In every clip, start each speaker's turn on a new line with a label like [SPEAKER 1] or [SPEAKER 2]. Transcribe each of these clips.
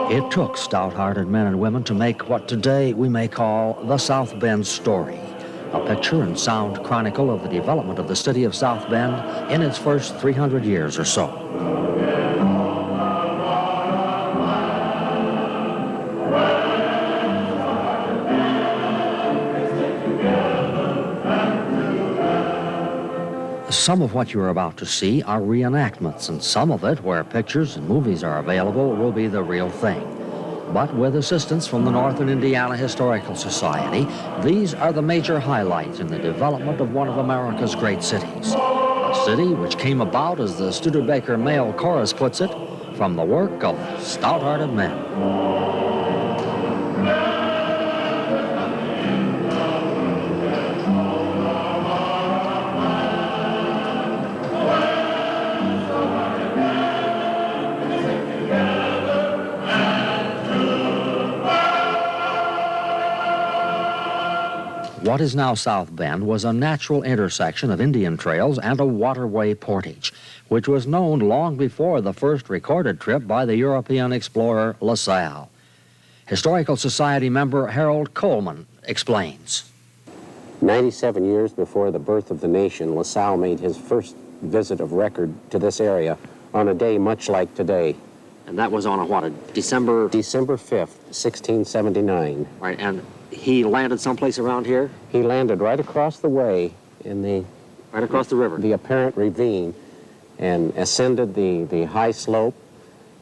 [SPEAKER 1] It took stout-hearted men and women to make what today we may call the South Bend story, a picture and sound chronicle of the development of the city of South Bend in its first 300 years or so. Some of what you're about to see are reenactments, and some of it, where pictures and movies are available, will be the real thing. But with assistance from the Northern Indiana Historical Society, these are the major highlights in the development of one of America's great cities. A city which came about, as the Studebaker Male Chorus puts it, from the work of stout-hearted men. What is now South Bend was a natural intersection of Indian trails and a waterway portage, which was known long before the first recorded trip by the European explorer La Salle. Historical Society member Harold Coleman explains.
[SPEAKER 2] 97 years before the birth of the nation, La Salle made his first visit of record to this area on a day much like today.
[SPEAKER 1] And that was on a December?
[SPEAKER 2] December 5th, 1679.
[SPEAKER 1] Right, and he landed someplace around here?
[SPEAKER 2] He landed right across the way in the...
[SPEAKER 1] Right across the river?
[SPEAKER 2] The apparent ravine, and ascended the high slope,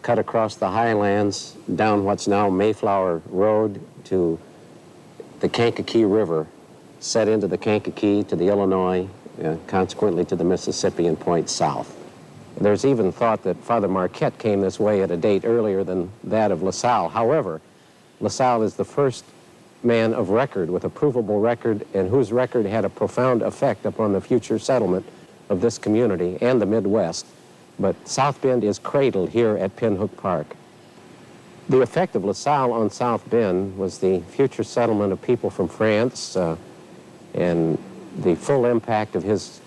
[SPEAKER 2] cut across the highlands, down what's now Mayflower Road to the Kankakee River, set into the Kankakee to the Illinois, consequently to the Mississippi, and points south. There's even thought that Father Marquette came this way at a date earlier than that of La Salle. However, La Salle is the first man of record, with a provable record, and whose record had a profound effect upon the future settlement of this community and the Midwest. But South Bend is cradled here at Pinhook Park. The effect of La Salle on South Bend was the future settlement of people from France, and the full impact of his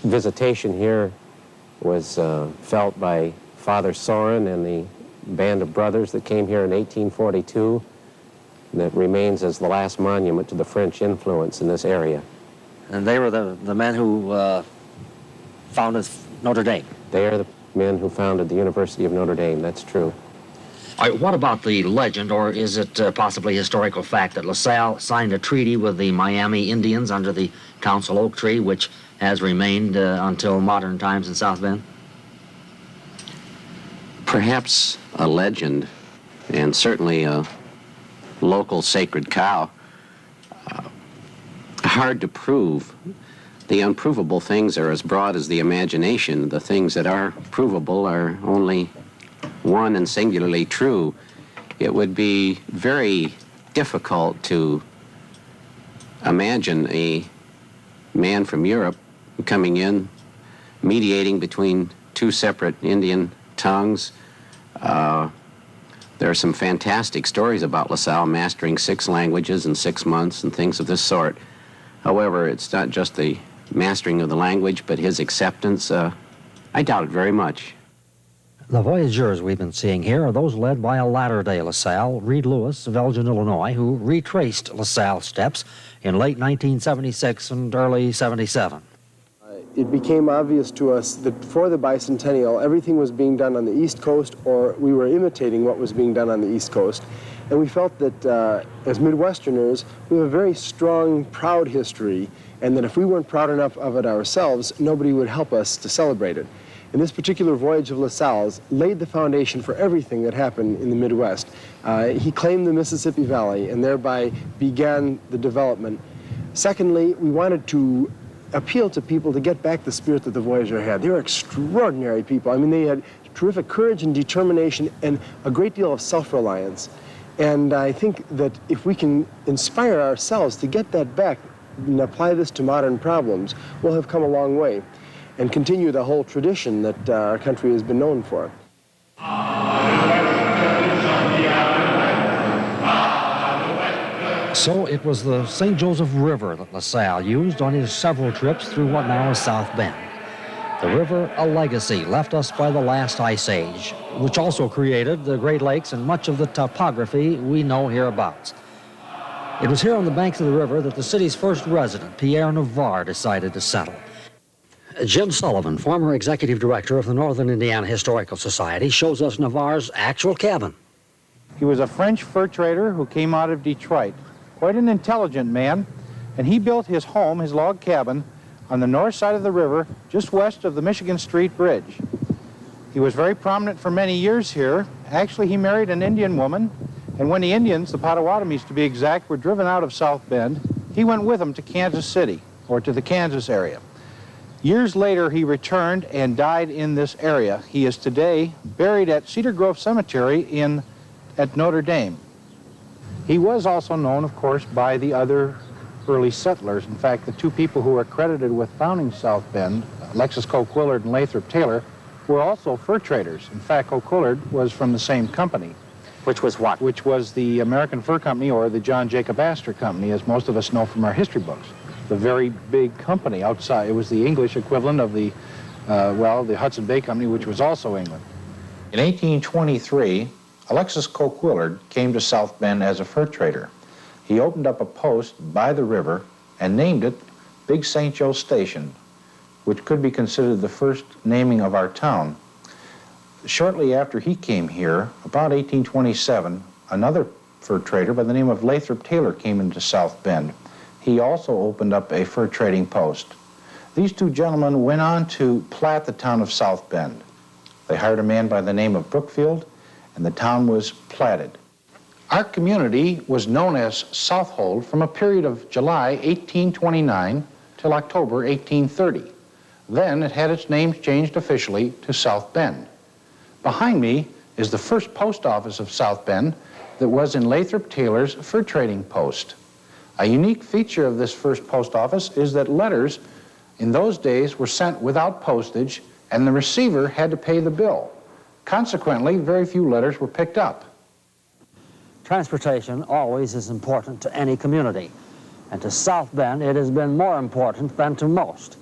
[SPEAKER 2] visitation here was felt by Father Sorin and the band of brothers that came here in 1842. That remains as the last monument to the French influence in this area.
[SPEAKER 1] And they were the men who founded Notre Dame?
[SPEAKER 2] They are the men who founded the University of Notre Dame, that's true.
[SPEAKER 1] All right, what about the legend, or is it possibly historical fact, that La Salle signed a treaty with the Miami Indians under the Council Oak Tree, which has remained until modern times in South Bend?
[SPEAKER 2] Perhaps a legend, and certainly a local sacred cow. Hard to prove. The unprovable things are as broad as the imagination. The things that are provable are only one and singularly true. It would be very difficult to imagine a man from Europe coming in, mediating between two separate Indian tongues. There are some fantastic stories about La Salle mastering 6 languages in 6 months and things of this sort. However, it's not just the mastering of the language, but his acceptance. I doubt it very much.
[SPEAKER 1] The voyageurs we've been seeing here are those led by a latter-day La Salle, Reed Lewis of Elgin, Illinois, who retraced La Salle's steps in late 1976 and early 77.
[SPEAKER 3] It became obvious to us that for the bicentennial, everything was being done on the East Coast, or we were imitating what was being done on the East Coast. And we felt that as Midwesterners, we have a very strong, proud history, and that if we weren't proud enough of it ourselves, nobody would help us to celebrate it. And this particular voyage of La Salle's laid the foundation for everything that happened in the Midwest. He claimed the Mississippi Valley and thereby began the development. Secondly, we wanted to appeal to people to get back the spirit that the Voyager had. They were extraordinary people. I mean, they had terrific courage and determination and a great deal of self-reliance. And I think that if we can inspire ourselves to get that back and apply this to modern problems, we'll have come a long way and continue the whole tradition that our country has been known for.
[SPEAKER 1] So it was the St. Joseph River that La Salle used on his several trips through what now is South Bend. The river, a legacy left us by the last ice age, which also created the Great Lakes and much of the topography we know hereabouts. It was here on the banks of the river that the city's first resident, Pierre Navarre, decided to settle. Jim Sullivan, former executive director of the Northern Indiana Historical Society, shows us Navarre's actual cabin.
[SPEAKER 4] He was a French fur trader who came out of Detroit. Quite an intelligent man, and he built his home, his log cabin, on the north side of the river, just west of the Michigan Street Bridge. He was very prominent for many years here. Actually, he married an Indian woman, and when the Indians, the Potawatomis to be exact, were driven out of South Bend, he went with them to Kansas City, or to the Kansas area. Years later, he returned and died in this area. He is today buried at Cedar Grove Cemetery at Notre Dame. He was also known, of course, by the other early settlers. In fact, the two people who are credited with founding South Bend, Alexis Coquillard and Lathrop Taylor, were also fur traders. In fact, Coquillard was from the same company.
[SPEAKER 2] Which was what?
[SPEAKER 4] Which was the American Fur Company, or the John Jacob Astor Company, as most of us know from our history books. The very big company outside. It was the English equivalent of the Hudson Bay Company, which was also England. In 1823, Alexis Coquillard came to South Bend as a fur trader. He opened up a post by the river and named it Big St. Joe Station, which could be considered the first naming of our town. Shortly after he came here, about 1827, another fur trader by the name of Lathrop Taylor came into South Bend. He also opened up a fur trading post. These two gentlemen went on to plat the town of South Bend. They hired a man by the name of Brookfield, and the town was platted. Our community was known as Southold from a period of July 1829 till October 1830. Then it had its name changed officially to South Bend. Behind me is the first post office of South Bend that was in Lathrop Taylor's fur trading post. A unique feature of this first post office is that letters in those days were sent without postage, and the receiver had to pay the bill. Consequently, very few letters were picked up.
[SPEAKER 1] Transportation always is important to any community, and to South Bend it has been more important than to most.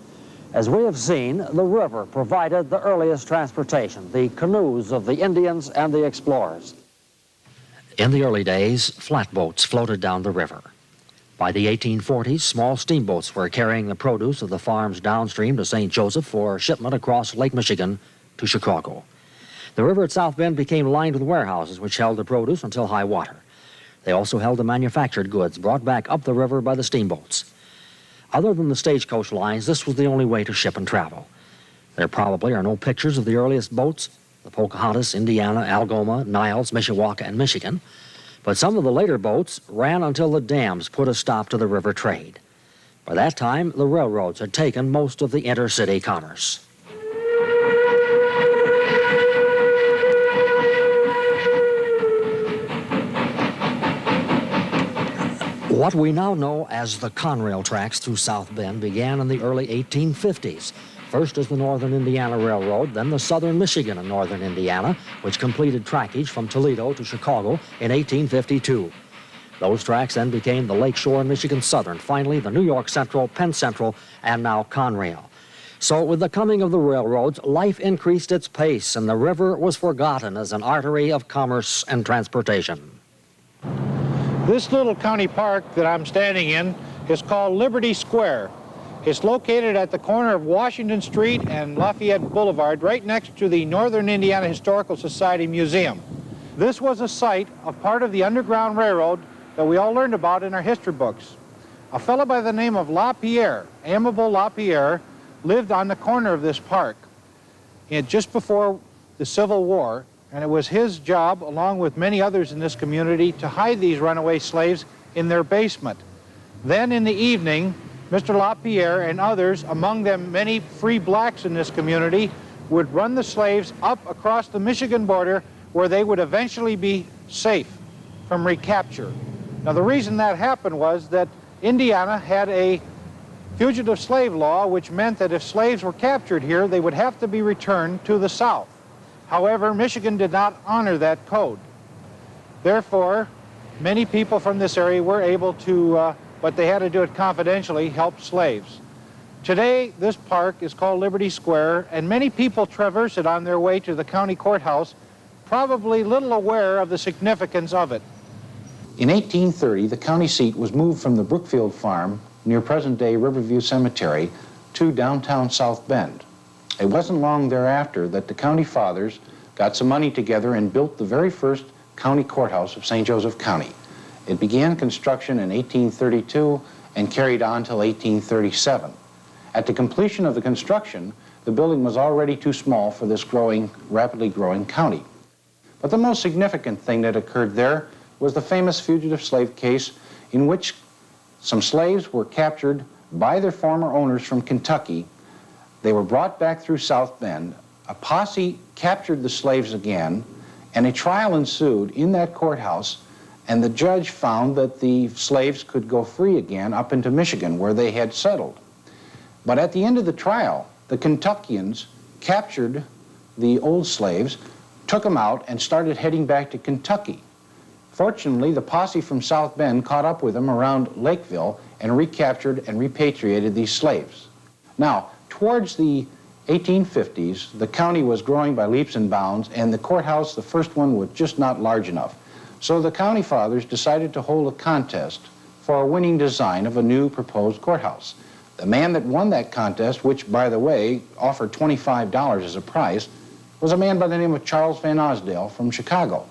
[SPEAKER 1] As we have seen, the river provided the earliest transportation, the canoes of the Indians and the explorers. In the early days, flatboats floated down the river. By the 1840s, small steamboats were carrying the produce of the farms downstream to St. Joseph for shipment across Lake Michigan to Chicago. The river at South Bend became lined with warehouses which held the produce until high water. They also held the manufactured goods brought back up the river by the steamboats. Other than the stagecoach lines, this was the only way to ship and travel. There probably are no pictures of the earliest boats, the Pocahontas, Indiana, Algoma, Niles, Mishawaka, and Michigan, but some of the later boats ran until the dams put a stop to the river trade. By that time, the railroads had taken most of the intercity commerce. What we now know as the Conrail tracks through South Bend began in the early 1850s. First as the Northern Indiana Railroad, then the Southern Michigan and Northern Indiana, which completed trackage from Toledo to Chicago in 1852. Those tracks then became the Lakeshore and Michigan Southern, finally the New York Central, Penn Central, and now Conrail. So with the coming of the railroads, life increased its pace, and the river was forgotten as an artery of commerce and transportation.
[SPEAKER 4] This little county park that I'm standing in is called Liberty Square. It's located at the corner of Washington Street and Lafayette Boulevard, right next to the Northern Indiana Historical Society Museum. This was a site of part of the Underground Railroad that we all learned about in our history books. A fellow by the name of LaPierre, Amable LaPierre, lived on the corner of this park just before the Civil War, and it was his job, along with many others in this community, to hide these runaway slaves in their basement. Then in the evening, Mr. LaPierre and others, among them many free blacks in this community, would run the slaves up across the Michigan border where they would eventually be safe from recapture. Now the reason that happened was that Indiana had a fugitive slave law, which meant that if slaves were captured here, they would have to be returned to the South. However, Michigan did not honor that code. Therefore, many people from this area were able to, but they had to do it confidentially, help slaves. Today, this park is called Liberty Square, and many people traverse it on their way to the county courthouse, probably little aware of the significance of it. In 1830, the county seat was moved from the Brookfield Farm near present-day Riverview Cemetery to downtown South Bend. It wasn't long thereafter that the county fathers got some money together and built the very first county courthouse of St. Joseph County. It began construction in 1832 and carried on till 1837. At the completion of the construction, the building was already too small for this rapidly growing county. But the most significant thing that occurred there was the famous fugitive slave case in which some slaves were captured by their former owners from Kentucky. They were brought back through South Bend. A posse captured the slaves again, and a trial ensued in that courthouse, and the judge found that the slaves could go free again up into Michigan, where they had settled. But at the end of the trial, the Kentuckians captured the old slaves, took them out, and started heading back to Kentucky. Fortunately, the posse from South Bend caught up with them around Lakeville and recaptured and repatriated these slaves. Now, towards the 1850s, the county was growing by leaps and bounds, and the courthouse, the first one, was just not large enough. So the county fathers decided to hold a contest for a winning design of a new proposed courthouse. The man that won that contest, which, by the way, offered $25 as a prize, was a man by the name of Charles Van Osdale from Chicago.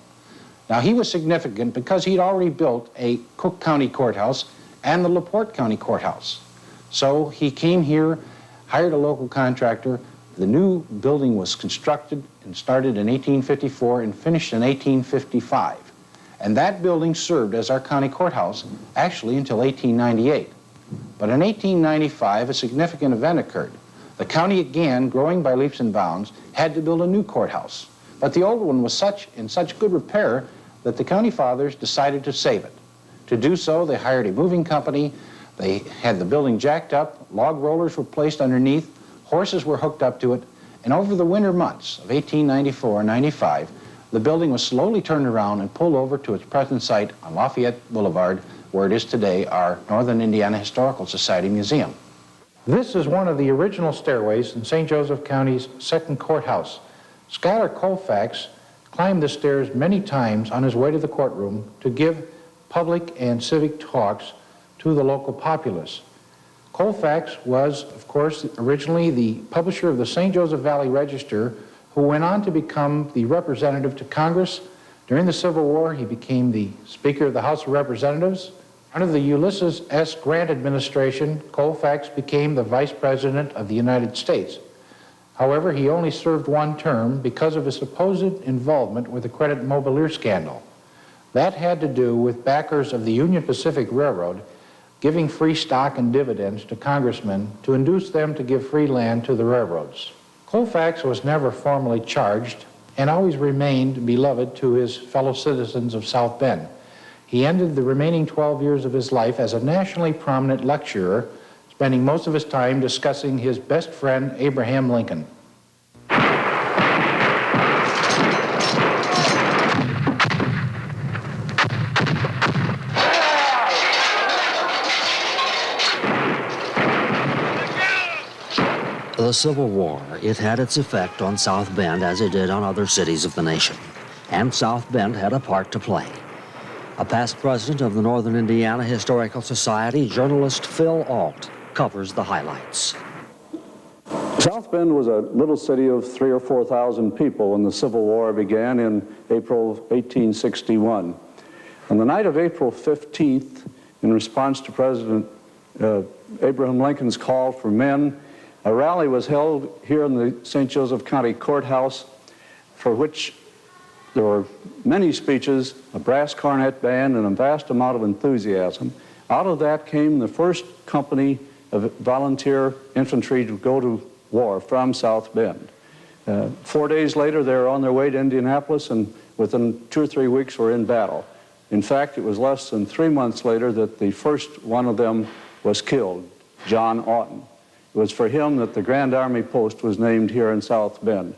[SPEAKER 4] Now, he was significant because he'd already built a Cook County courthouse and the LaPorte County courthouse. So he came here, hired a local contractor. The new building was constructed and started in 1854 and finished in 1855. And that building served as our county courthouse, actually until 1898. But in 1895, a significant event occurred. The county, again, growing by leaps and bounds, had to build a new courthouse. But the old one was in such good repair that the county fathers decided to save it. To do so, they hired a moving company. They had the building jacked up, log rollers were placed underneath, horses were hooked up to it, and over the winter months of 1894-95, the building was slowly turned around and pulled over to its present site on Lafayette Boulevard, where it is today our Northern Indiana Historical Society Museum. This is one of the original stairways in St. Joseph County's second courthouse. Schuyler Colfax climbed the stairs many times on his way to the courtroom to give public and civic talks to the local populace. Colfax was, of course, originally the publisher of the St. Joseph Valley Register, who went on to become the representative to Congress. During the Civil War, he became the Speaker of the House of Representatives. Under the Ulysses S. Grant administration, Colfax became the Vice President of the United States. However, he only served one term because of his supposed involvement with the Credit Mobilier scandal. That had to do with backers of the Union Pacific Railroad giving free stock and dividends to congressmen to induce them to give free land to the railroads. Colfax was never formally charged and always remained beloved to his fellow citizens of South Bend. He ended the remaining 12 years of his life as a nationally prominent lecturer, spending most of his time discussing his best friend, Abraham Lincoln.
[SPEAKER 1] The Civil War, it had its effect on South Bend as it did on other cities of the nation. And South Bend had a part to play. A past president of the Northern Indiana Historical Society, journalist Phil Ault, covers the highlights.
[SPEAKER 5] South Bend was a little city of 3,000 or 4,000 people when the Civil War began in April of 1861. On the night of April 15th, in response to President Abraham Lincoln's call for men, a rally was held here in the St. Joseph County Courthouse, for which there were many speeches, a brass cornet band, and a vast amount of enthusiasm. Out of that came the first company of volunteer infantry to go to war from South Bend. 4 days later, they were on their way to Indianapolis, and within 2 or 3 weeks were in battle. In fact, it was less than 3 months later that the first one of them was killed, John Oughton. It was for him that the Grand Army Post was named here in South Bend.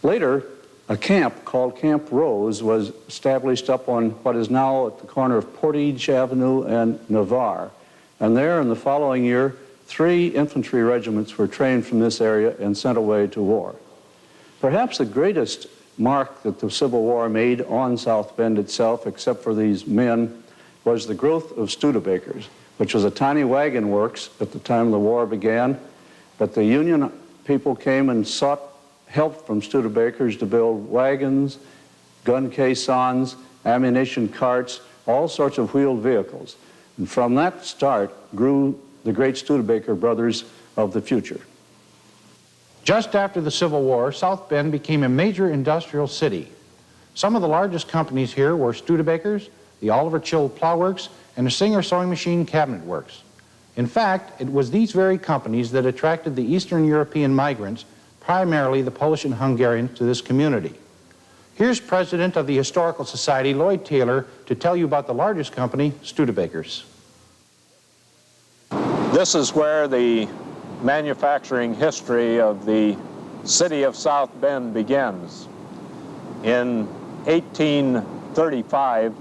[SPEAKER 5] Later, a camp called Camp Rose was established up on what is now at the corner of Portage Avenue and Navarre. And there, in the following year, 3 infantry regiments were trained from this area and sent away to war. Perhaps the greatest mark that the Civil War made on South Bend itself, except for these men, was the growth of Studebakers, which was a tiny wagon works at the time the war began, but the Union people came and sought help from Studebakers to build wagons, gun caissons, ammunition carts, all sorts of wheeled vehicles. And from that start grew the great Studebaker brothers of the future.
[SPEAKER 4] Just after the Civil War, South Bend became a major industrial city. Some of the largest companies here were Studebakers, the Oliver Chill Plow Works, and the Singer Sewing Machine Cabinet Works. In fact, it was these very companies that attracted the Eastern European migrants, primarily the Polish and Hungarians, to this community. Here's President of the Historical Society, Lloyd Taylor, to tell you about the largest company, Studebakers.
[SPEAKER 6] This is where the manufacturing history of the city of South Bend begins. In 1835,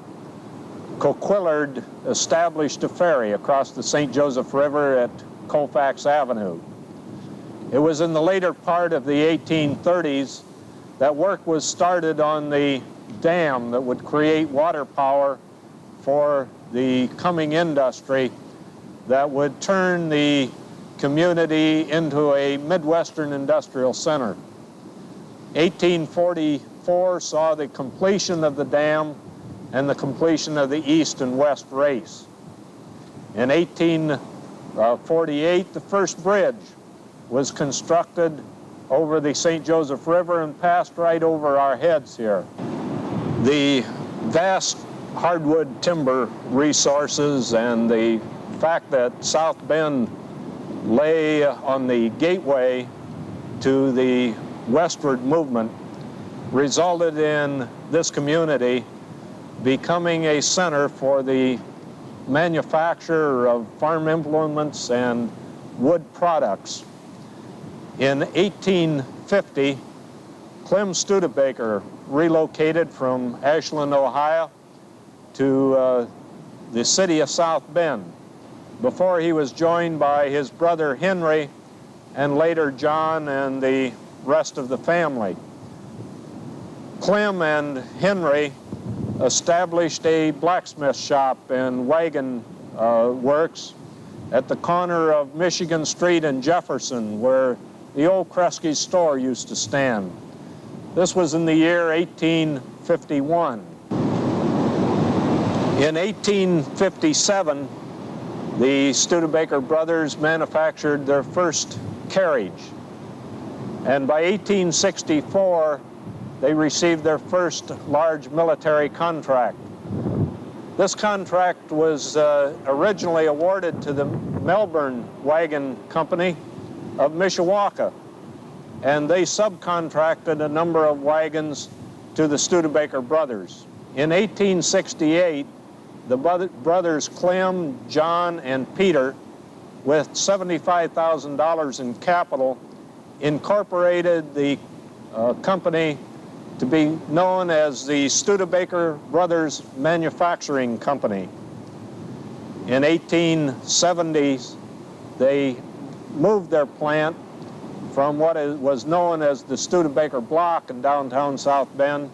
[SPEAKER 6] Coquillard established a ferry across the St. Joseph River at Colfax Avenue. It was in the later part of the 1830s that work was started on the dam that would create water power for the coming industry that would turn the community into a Midwestern industrial center. 1844 saw the completion of the dam and the completion of the east and west race. In 1848, the first bridge was constructed over the St. Joseph River and passed right over our heads here. The vast hardwood timber resources and the fact that South Bend lay on the gateway to the westward movement resulted in this community becoming a center for the manufacture of farm implements and wood products. In 1850, Clem Studebaker relocated from Ashland, Ohio to the city of South Bend before he was joined by his brother Henry and later John and the rest of the family. Clem and Henry established a blacksmith shop and wagon works at the corner of Michigan Street and Jefferson, where the old Kresge's store used to stand. This was in the year 1851. In 1857, the Studebaker brothers manufactured their first carriage. And by 1864, they received their first large military contract. This contract was originally awarded to the Melbourne Wagon Company of Mishawaka, and they subcontracted a number of wagons to the Studebaker brothers. In 1868, the brothers Clem, John, and Peter, with $75,000 in capital, incorporated the company to be known as the Studebaker Brothers Manufacturing Company. In 1870s, they moved their plant from what was known as the Studebaker Block in downtown South Bend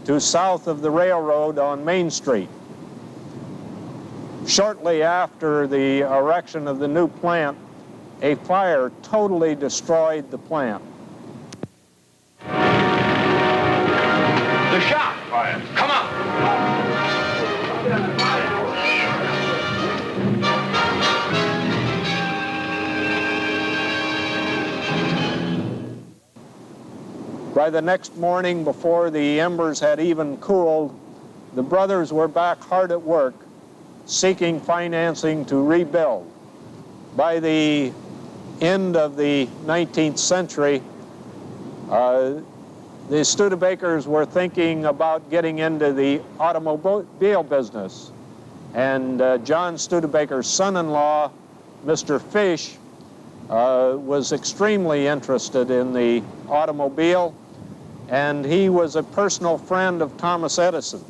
[SPEAKER 6] to south of the railroad on Main Street. Shortly after the erection of the new plant, a fire totally destroyed the plant.
[SPEAKER 7] The shop fire. Come on.
[SPEAKER 6] By the next morning, before the embers had even cooled, the brothers were back hard at work, seeking financing to rebuild. By the end of the 19th century, the Studebakers were thinking about getting into the automobile business. And John Studebaker's son-in-law, Mr. Fish, was extremely interested in the automobile, and he was a personal friend of Thomas Edison,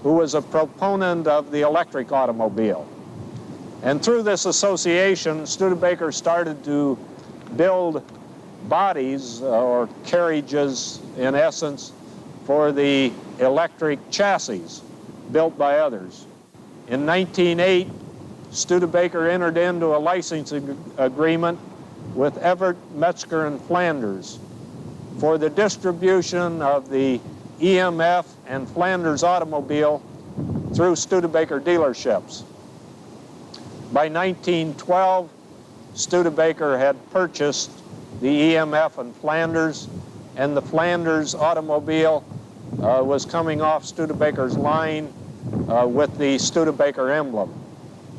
[SPEAKER 6] who was a proponent of the electric automobile. And through this association, Studebaker started to build bodies or carriages, in essence, for the electric chassis built by others. In 1908, Studebaker entered into a licensing agreement with Everett, Metzger, and Flanders for the distribution of the EMF and Flanders automobile through Studebaker dealerships. By 1912, Studebaker had purchased the EMF and Flanders, and the Flanders automobile was coming off Studebaker's line with the Studebaker emblem.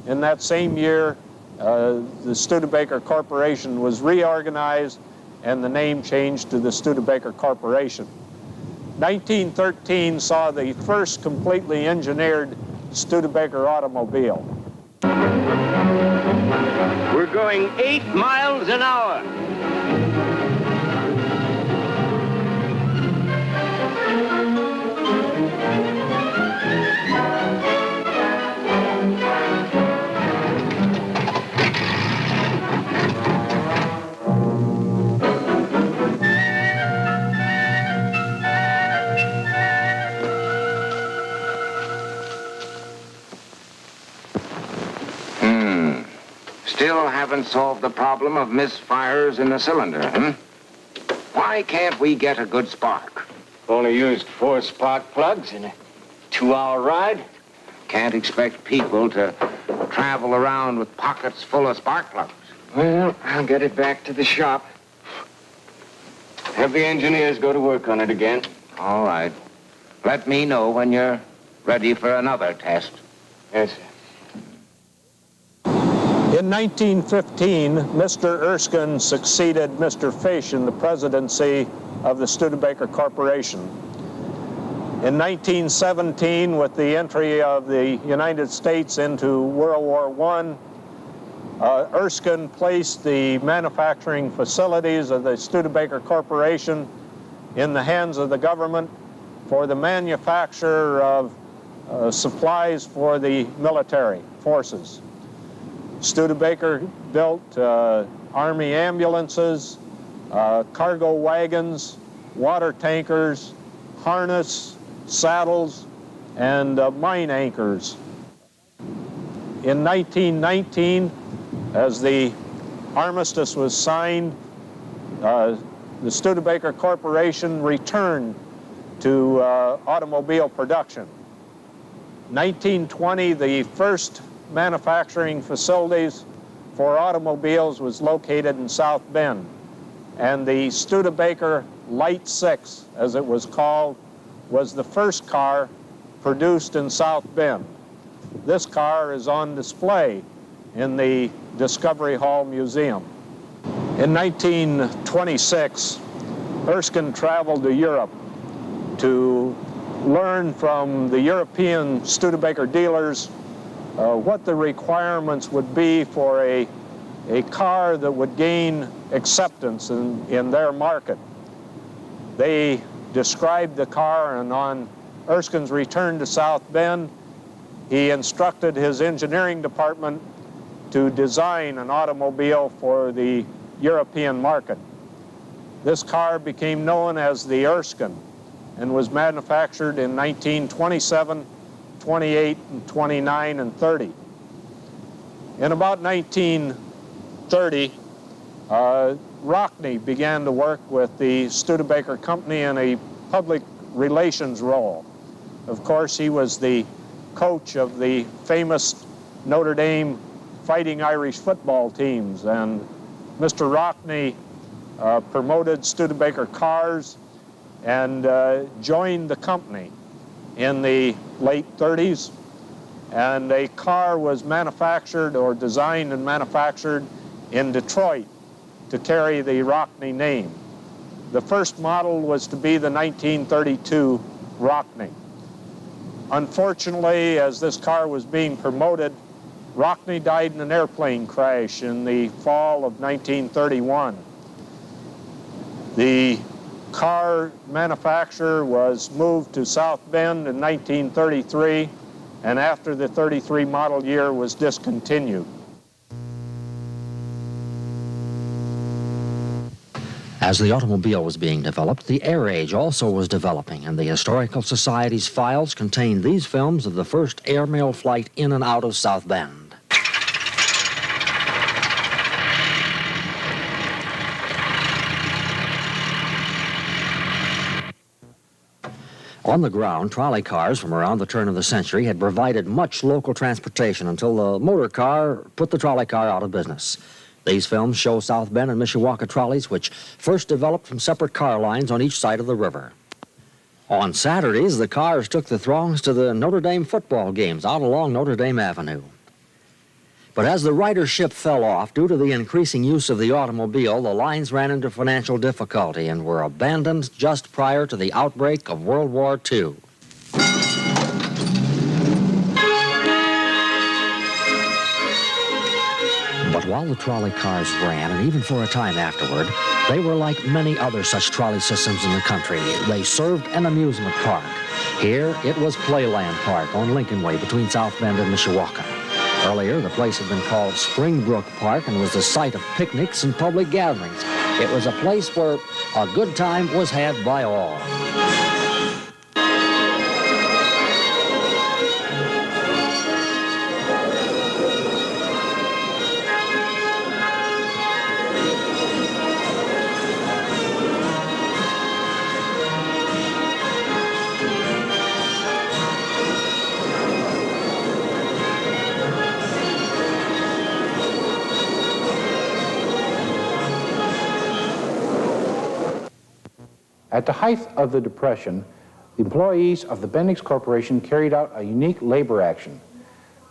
[SPEAKER 6] In that same year, the Studebaker Corporation was reorganized and the name changed to the Studebaker Corporation. 1913 saw the first completely engineered Studebaker automobile.
[SPEAKER 7] We're going 8 miles an hour. Still haven't solved the problem of misfires in the cylinder, huh? Why can't we get a good spark?
[SPEAKER 8] Only used 4 spark plugs in a 2-hour ride.
[SPEAKER 7] Can't expect people to travel around with pockets full of spark plugs.
[SPEAKER 8] Well, I'll get it back to the shop. Have the engineers go to work on it again.
[SPEAKER 7] All right. Let me know when you're ready for another test.
[SPEAKER 8] Yes, sir.
[SPEAKER 6] In 1915, Mr. Erskine succeeded Mr. Fish in the presidency of the Studebaker Corporation. In 1917, with the entry of the United States into World War I, Erskine placed the manufacturing facilities of the Studebaker Corporation in the hands of the government for the manufacture of supplies for the military forces. Studebaker built Army ambulances, cargo wagons, water tankers, harness, saddles, and mine anchors. In 1919, as the armistice was signed, the Studebaker Corporation returned to automobile production. 1920, the first manufacturing facilities for automobiles was located in South Bend, and the Studebaker Light 6, as it was called, was the first car produced in South Bend. This car is on display in the Discovery Hall Museum. In 1926, Erskine traveled to Europe to learn from the European Studebaker dealers what the requirements would be for a car that would gain acceptance in their market. They described the car, and on Erskine's return to South Bend, he instructed his engineering department to design an automobile for the European market. This car became known as the Erskine and was manufactured in 1927, 28, and 29, and 30. In about 1930, Rockney began to work with the Studebaker Company in a public relations role. Of course, he was the coach of the famous Notre Dame Fighting Irish football teams, and Mr. Rockney promoted Studebaker cars and joined the company in the late 30s, and a car was manufactured or designed and manufactured in Detroit to carry the Rockney name. The first model was to be the 1932 Rockney. Unfortunately, as this car was being promoted, Rockney died in an airplane crash in the fall of 1931. The car manufacturer was moved to South Bend in 1933, and after the 33 model year was discontinued.
[SPEAKER 1] As the automobile was being developed, the air age also was developing, and the Historical Society's files contained these films of the first airmail flight in and out of South Bend. On the ground, trolley cars from around the turn of the century had provided much local transportation until the motor car put the trolley car out of business. These films show South Bend and Mishawaka trolleys, which first developed from separate car lines on each side of the river. On Saturdays, the cars took the throngs to the Notre Dame football games out along Notre Dame Avenue. But as the ridership fell off due to the increasing use of the automobile, the lines ran into financial difficulty and were abandoned just prior to the outbreak of World War II. But while the trolley cars ran, and even for a time afterward, they were like many other such trolley systems in the country. They served an amusement park. Here, it was Playland Park on Lincoln Way between South Bend and Mishawaka. Earlier, the place had been called Springbrook Park and was the site of picnics and public gatherings. It was a place where a good time was had by all.
[SPEAKER 4] At the height of the Depression, the employees of the Bendix Corporation carried out a unique labor action.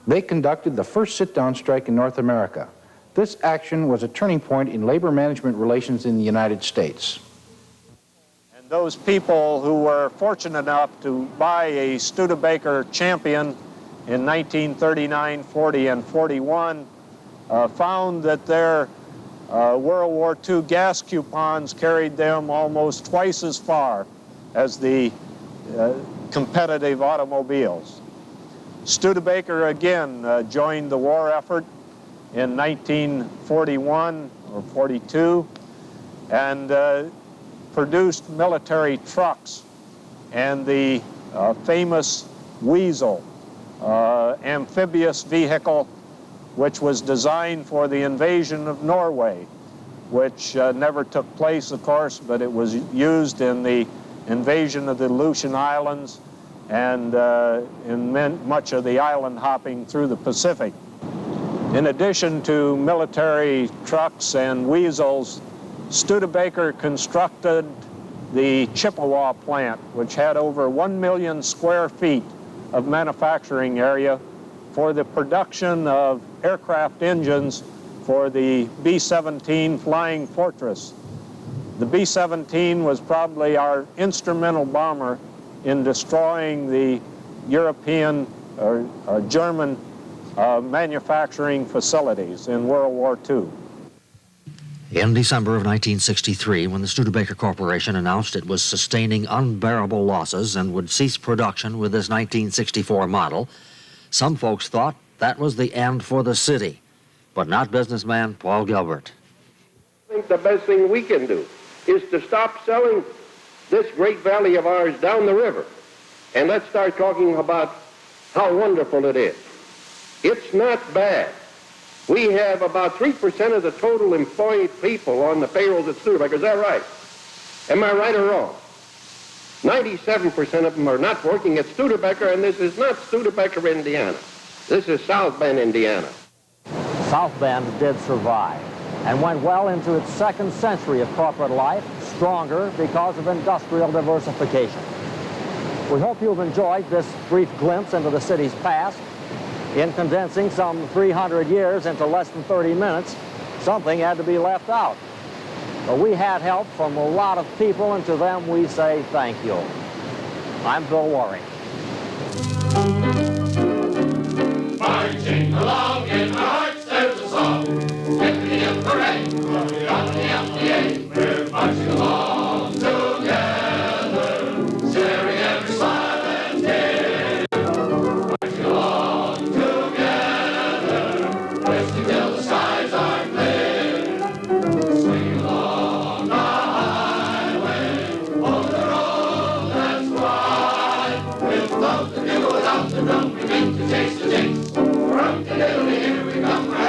[SPEAKER 4] They conducted the first sit-down strike in North America. This action was a turning point in labor management relations in the United States.
[SPEAKER 6] And those people who were fortunate enough to buy a Studebaker Champion in 1939, 40, and 41 found that their World War II gas coupons carried them almost twice as far as the competitive automobiles. Studebaker again joined the war effort in 1941 or 42 and produced military trucks and the famous Weasel amphibious vehicle, which was designed for the invasion of Norway, which never took place, of course, but it was used in the invasion of the Aleutian Islands and in much of the island hopping through the Pacific. In addition to military trucks and Weasels, Studebaker constructed the Chippewa plant, which had over 1 million square feet of manufacturing area for the production of aircraft engines for the B-17 Flying Fortress. The B-17 was probably our instrumental bomber in destroying the European or German manufacturing facilities in World War II.
[SPEAKER 1] In December of 1963, when the Studebaker Corporation announced it was sustaining unbearable losses and would cease production with this 1964 model, some folks thought that was the end for the city, but not businessman Paul Gilbert.
[SPEAKER 9] I think the best thing we can do is to stop selling this great valley of ours down the river, and let's start talking about how wonderful it is. It's not bad. We have about 3% of the total employed people on the payrolls at Studebaker. Is that right? Am I right or wrong? 97% of them are not working at Studebaker, and this is not Studebaker, Indiana. This is South Bend, Indiana.
[SPEAKER 1] South Bend did survive and went well into its second century of corporate life, stronger because of industrial diversification. We hope you've enjoyed this brief glimpse into the city's past. In condensing some 300 years into less than 30 minutes, something had to be left out. But we had help from a lot of people, and to them we say thank you. I'm Bill Waring.
[SPEAKER 10] Marching along in our hearts, there's a song. Litany parade, on the MTA. We're marching along together, sharing every smile and tear. Marching along. without the fiddle, without the drum, we mean to chase the chase. Rum-ka-diddle, here we come.